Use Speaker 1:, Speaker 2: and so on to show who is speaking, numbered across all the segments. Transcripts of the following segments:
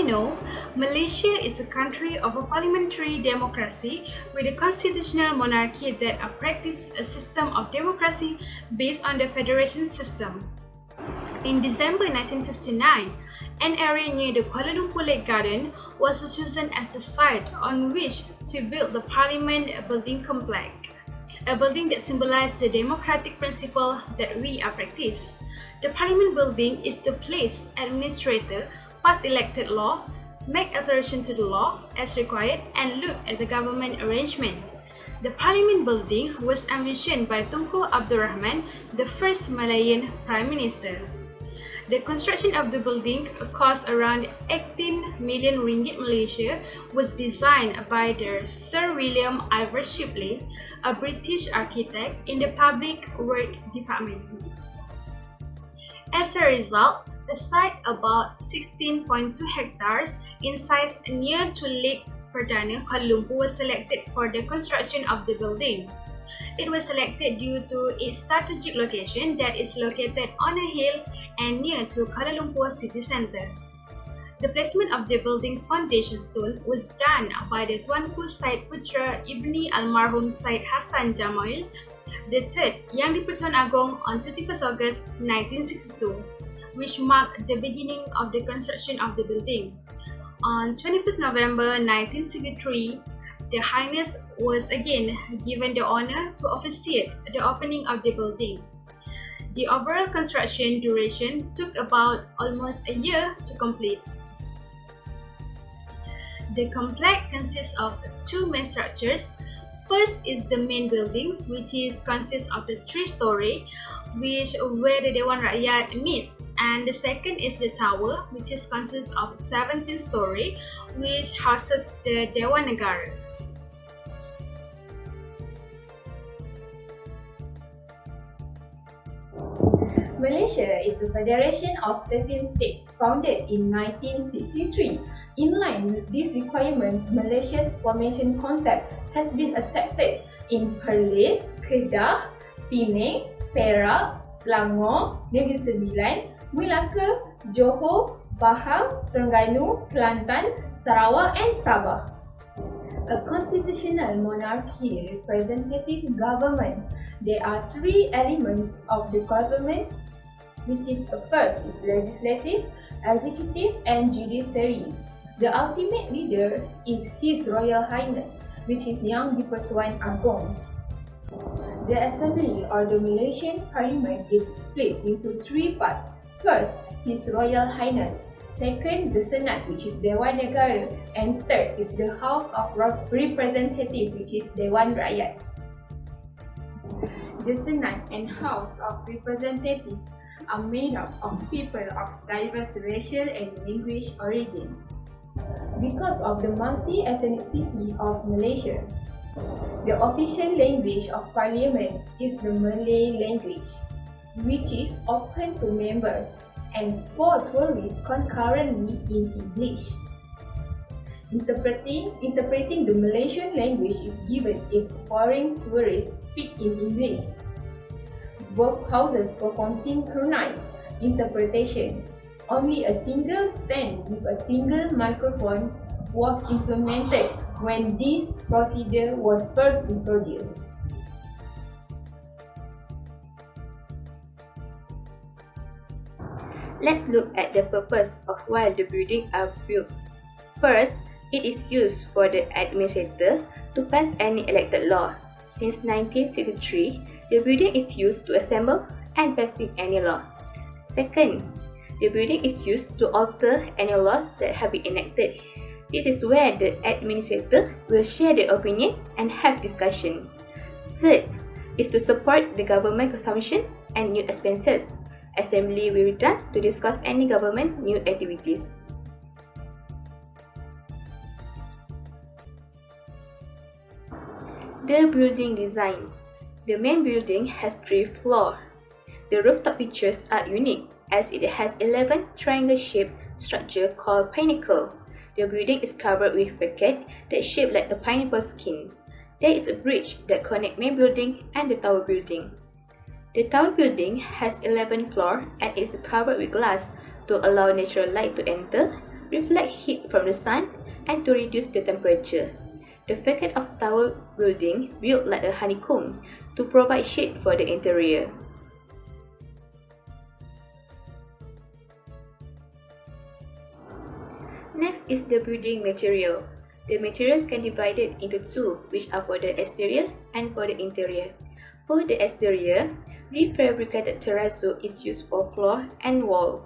Speaker 1: know, Malaysia is a country of a parliamentary democracy with a constitutional monarchy that practices a system of democracy based on the federation system. In December 1959, an area near the Kuala Lumpur Lake Garden was chosen as the site on which to build the Parliament Building Complex, a building that symbolizes the democratic principle that we practice. The Parliament Building is the place administrator pass elected law, make alteration to the law as required, and look at the government arrangement. The Parliament Building was envisioned by Tunku Abdul Rahman, the first Malayan Prime Minister. The construction of the building, cost around 18 million ringgit Malaysia, was designed by Sir William Ivor Shipley, a British architect in the Public Works Department. As a result, a site about 16.2 hectares in size near to Lake Perdana, Kuala Lumpur was selected for the construction of the building. It was selected due to its strategic location that is located on a hill and near to Kuala Lumpur city centre. The placement of the building foundation stone was done by the Tuanku Syed Putra Ibni Almarhum Syed Hassan Jamail III Yang di-Pertuan Agong on 31st August 1962, which marked the beginning of the construction of the building. On 21st November 1963, the HANIS was again given the honor to officiate the opening of the building. The overall construction duration took about almost a year to complete. The complex consists of two main structures. First is the main building, which consists of the 3-story, where the Dewan Rakyat meets, and the second is the tower, which consists of 17-story, which houses the Dewan Negara.
Speaker 2: Malaysia is a federation of 13 states founded in 1963. In line with these requirements, Malaysia's formation concept has been accepted in Perlis, Kedah, Penang, Perak, Selangor, Negeri Sembilan, Melaka, Johor, Pahang, Terengganu, Kelantan, Sarawak and Sabah. A constitutional monarchy representative government. There are three elements of the government, which is first is legislative, executive and judiciary. The ultimate leader is His Royal Highness, which is Yang di-Pertuan Agong. The assembly or the Malaysian parliament is split into three parts. First, His Royal Highness. Second, the Senate, which is Dewan Negara. And third is the House of Representatives, which is Dewan Rakyat. The Senate and House of Representatives are made up of people of diverse racial and language origins. Because of the multi-ethnicity of Malaysia, the official language of Parliament is the Malay language, which is open to members and for tourists concurrently in English. Interpreting the Malaysian language is given if foreign tourists speak in English. Both houses perform synchronized interpretation. Only a single stand with a single microphone was implemented when this procedure was first introduced.
Speaker 3: Let's look at the purpose of why the buildings are built. First, it is used for the administrator to pass any elected law. Since 1963, the building is used to assemble and passing any law. Second, the building is used to alter any laws that have been enacted. This is where the administrator will share their opinion and have discussion. Third, is to support the government consumption and new expenses. Assembly will return to discuss any government new activities. The building design. The main building has 3 floors. The rooftop features are unique as it has 11 triangle-shaped structure called pinnacle. The building is covered with facade that is shaped like a pineapple skin. There is a bridge that connects main building and the tower building. The tower building has 11 floors and is covered with glass to allow natural light to enter, reflect heat from the sun, and to reduce the temperature. The facade of tower building built like a honeycomb to provide shade for the interior. Next is the building material. The materials can be divided into two, which are for the exterior and for the interior. For the exterior, prefabricated terrazzo is used for floor and wall.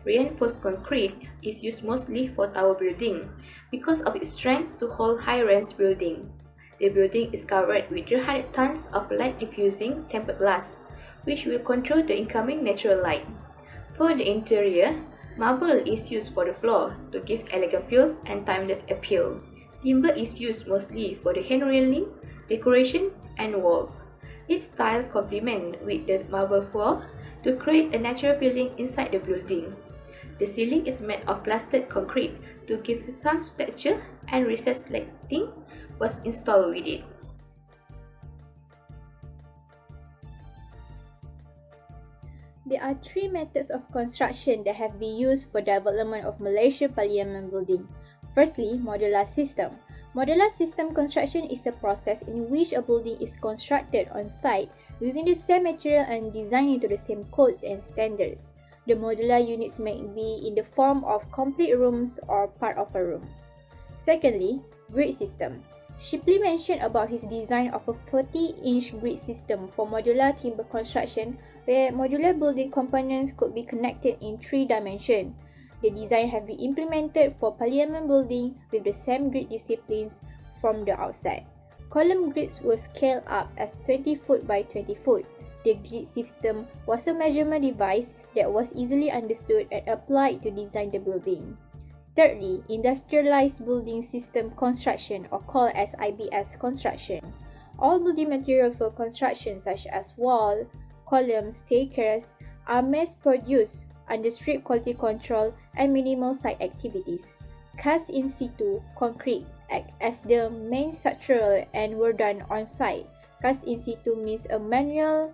Speaker 3: Reinforced concrete is used mostly for tower building because of its strength to hold high-rise building. The building is covered with 300 tons of light-diffusing tempered glass, which will control the incoming natural light. For the interior, marble is used for the floor to give elegant feels and timeless appeal. Timber is used mostly for the hand railing, decoration, and walls. Its tiles complement with the marble floor to create a natural feeling inside the building. The ceiling is made of plastered concrete to give some texture, and recessed lighting was installed with it.
Speaker 4: There are three methods of construction that have been used for development of Malaysia Parliament building. Firstly, modular system. Modular system construction is a process in which a building is constructed on site using the same material and designed into the same codes and standards. The modular units may be in the form of complete rooms or part of a room. Secondly, grid system. Shipley mentioned about his design of a 40-inch grid system for modular timber construction where modular building components could be connected in 3 dimensions. The design has been implemented for Parliament building with the same grid disciplines from the outside. Column grids were scaled up as 20 foot by 20 foot. The grid system was a measurement device that was easily understood and applied to design the building. Thirdly, industrialized building system construction, or called as IBS construction. All building materials for construction such as wall, columns, staircase are mass-produced under strict quality control and minimal site activities. Cast in situ concrete act as the main structural and were done on site. Cast in situ means a manual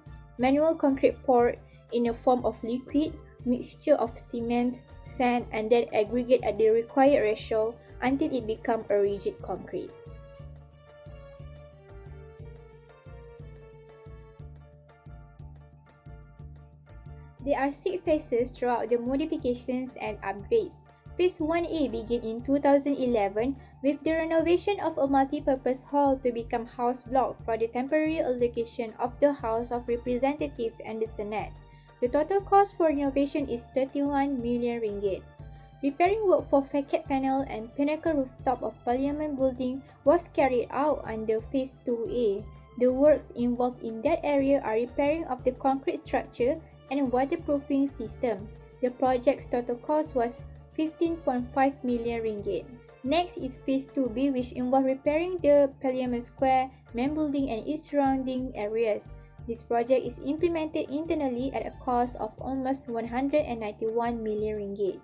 Speaker 4: concrete poured in a form of liquid mixture of cement, sand, and then aggregate at the required ratio until it becomes a rigid concrete. There are 6 phases throughout the modifications and upgrades. Phase 1A began in 2011 with the renovation of a multi-purpose hall to become house block for the temporary allocation of the House of Representatives and the Senate. The total cost for renovation is 31 million ringgit. Repairing work for facade panel and pinnacle rooftop of Parliament building was carried out under Phase 2A. The works involved in that area are repairing of the concrete structure and waterproofing system. The project's total cost was 15.5 million ringgit. Next is Phase 2B, which involved repairing the Parliament Square, main building and its surrounding areas. This project is implemented internally at a cost of almost 191 million ringgit.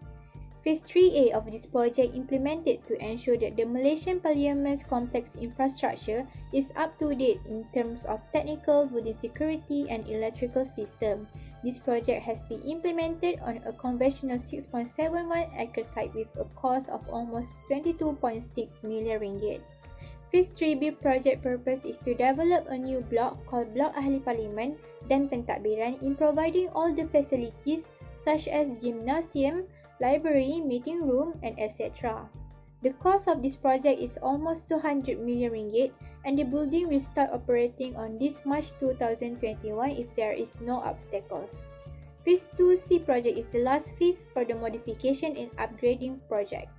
Speaker 4: Phase 3A of this project implemented to ensure that the Malaysian Parliament's complex infrastructure is up to date in terms of technical, building security and electrical system. This project has been implemented on a conventional 6.71 acre site with a cost of almost 22.6 million ringgit. Phase 3B project purpose is to develop a new block called Block Ahli Parlimen dan Pentadbiran in providing all the facilities such as gymnasium, library, meeting room, and etc. The cost of this project is almost 200 million ringgit and the building will start operating on this March 2021 if there is no obstacles. Phase 2C project is the last phase for the modification and upgrading project.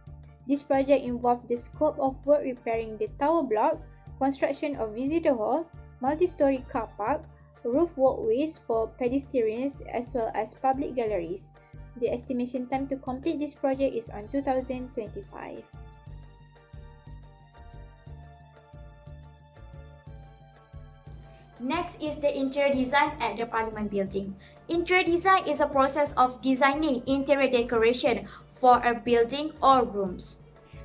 Speaker 4: This project involved the scope of work repairing the tower block, construction of visitor hall, multi-story car park, roof walkways for pedestrians as well as public galleries. The estimation time to complete this project is on 2025.
Speaker 5: Next is the interior design at the Parliament building. Interior design is a process of designing interior decoration for a building or rooms.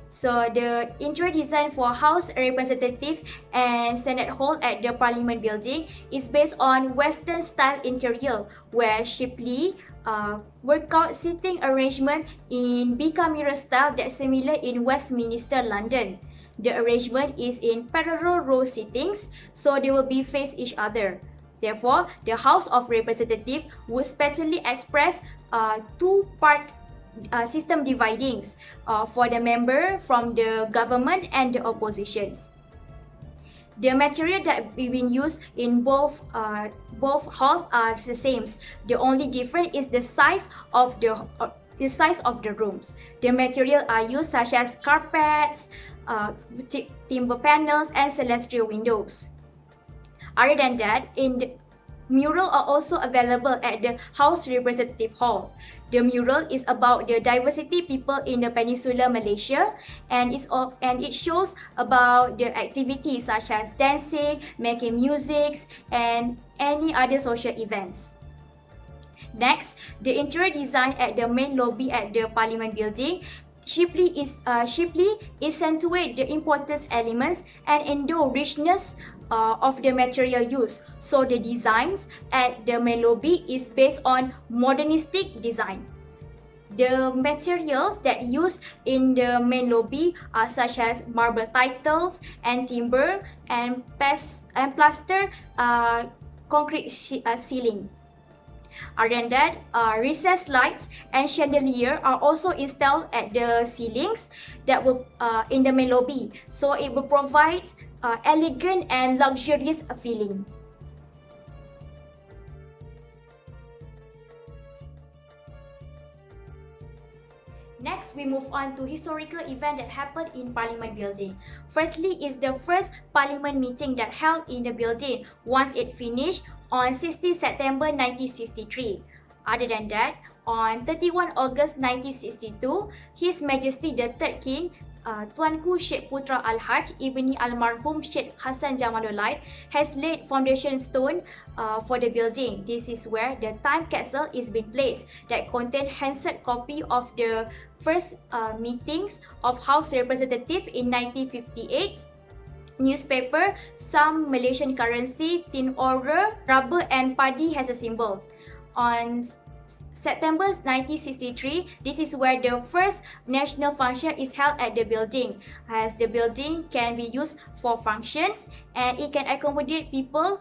Speaker 5: So the interior design for House Representative and Senate Hall at the Parliament building is based on Western style interior where Shipley workout seating arrangement in bicameral style that's similar in Westminster, London. The arrangement is in parallel row seatings, so they will be face each other. Therefore, the House of Representatives would spatially express two-part system dividings for the member from the government and the oppositions. The material that been used in both halls are the same. The only difference is the size of the rooms. The material are used such as carpets, timber panels, and celestial windows. Other than that, murals are also available at the House Representative Hall. The mural is about the diversity people in the Peninsula Malaysia, and it shows about the activities such as dancing, making music, and any other social events. Next, the interior design at the main lobby at the Parliament building cheaply accentuate the important elements and endure richness of the material used. So the designs at the main lobby is based on modernistic design. The materials that used in the main lobby are such as marble tiles and timber and plaster concrete ceiling. Other than that, recessed lights and chandelier are also installed at the ceilings that will in the main lobby, so it will provide elegant and luxurious feeling. Next, we move on to historical event that happened in Parliament building. Firstly is the first Parliament meeting that held in the building once it finished on 16 September 1963. Other than that, on 31 August 1962, His Majesty the Third King Tuanku Sheikh Putra Al-Haj Ibni Almarhum Sheikh Hassan Jamalullah has laid foundation stone for the building. This is where the time capsule is being placed that contain handset copy of the first meetings of House Representative in 1958, newspaper, some Malaysian currency, tin ore, rubber and paddy as a symbol. On September 1963, this is where the first national function is held at the building, as the building can be used for functions and it can accommodate people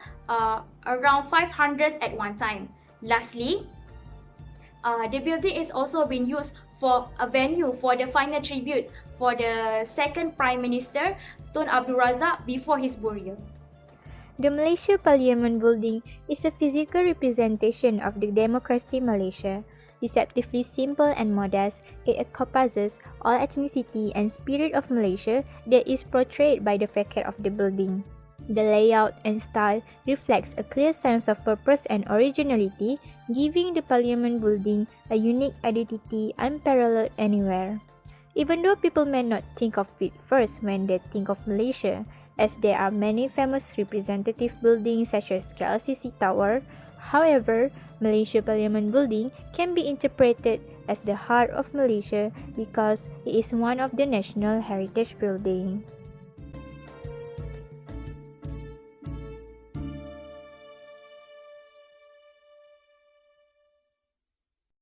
Speaker 5: around 500 at one time. Lastly, the building is also being used for a venue for the final tribute for the second Prime Minister Tun Abdul Razak before his burial.
Speaker 4: The Malaysia Parliament building is a physical representation of the democracy Malaysia. Deceptively simple and modest, it encompasses all ethnicity and spirit of Malaysia that is portrayed by the facade of the building. The layout and style reflects a clear sense of purpose and originality, giving the Parliament building a unique identity unparalleled anywhere. Even though people may not think of it first when they think of Malaysia, as there are many famous representative buildings such as KLCC Tower, however, Malaysia Parliament building can be interpreted as the heart of Malaysia because it is one of the national heritage buildings.